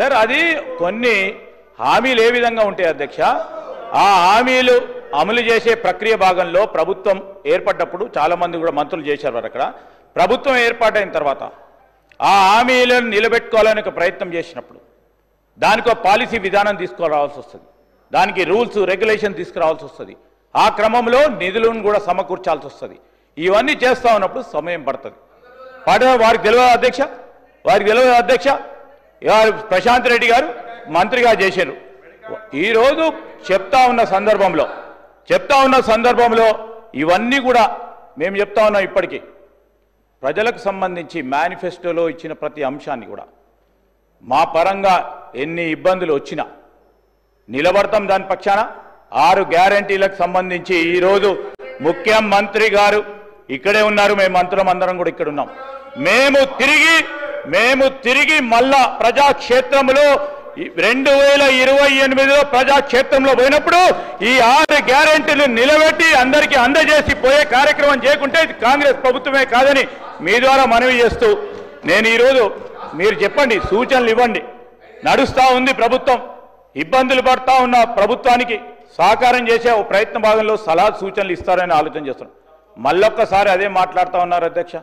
Sir అది కొన్ని హామీలు ఏ విధంగా ఉంటాయి అధ్యక్ష, ఆ హామీలు అమలు చేసే ప్రక్రియ భాగంలో ప్రభుత్వం ఏర్పడ్డప్పుడు చాలా మంది కూడా మంత్రులు చేశారు వారు. అక్కడ ప్రభుత్వం ఏర్పాటైన తర్వాత ఆ హామీలను నిలబెట్టుకోవాలని ఒక ప్రయత్నం చేసినప్పుడు దానికి ఒక పాలసీ విధానం తీసుకురావాల్సి వస్తుంది, దానికి రూల్స్ రెగ్యులేషన్ తీసుకురావాల్సి వస్తుంది, ఆ క్రమంలో నిధులను కూడా సమకూర్చాల్సి వస్తుంది. ఇవన్నీ చేస్తా ఉన్నప్పుడు సమయం పడుతుంది. వారికి తెలియదు అధ్యక్ష, వారికి తెలియదు అధ్యక్ష. ప్రశాంత్ రెడ్డి గారు మంత్రిగా చేశారు. ఈరోజు చెప్తా ఉన్న సందర్భంలో ఇవన్నీ కూడా మేము చెప్తా ఉన్నాం. ఇప్పటికీ ప్రజలకు సంబంధించి మేనిఫెస్టోలో ఇచ్చిన ప్రతి అంశాన్ని కూడా మా పరంగా ఎన్ని ఇబ్బందులు వచ్చినా నిలబడతాం దాని పక్షాన. 6 గ్యారంటీలకు సంబంధించి ఈరోజు ముఖ్యమంత్రి గారు ఇక్కడే ఉన్నారు, మేము మంత్రులందరం కూడా ఇక్కడ ఉన్నాం. మేము తిరిగి మళ్ళా ప్రజాక్షేత్రంలో 2028లో ప్రజాక్షేత్రంలో పోయినప్పుడు ఈ 6 గ్యారెంటీలు నిలబెట్టి అందరికీ అందజేసి పోయే కార్యక్రమం చేయకుంటే ఇది కాంగ్రెస్ ప్రభుత్వమే కాదని మీ ద్వారా మనవి చేస్తూ నేను ఈరోజు మీరు చెప్పండి, సూచనలు ఇవ్వండి. నడుస్తూ ఉంది ప్రభుత్వం, ఇబ్బందులు పడతా ఉన్న ప్రభుత్వానికి సహకారం చేసే ఒక ప్రయత్న భాగంలో సలహా సూచనలు ఇస్తారని ఆలోచన చేస్తున్నాం. మళ్ళొక్కసారి అదే మాట్లాడుతూ ఉన్నారు అధ్యక్ష.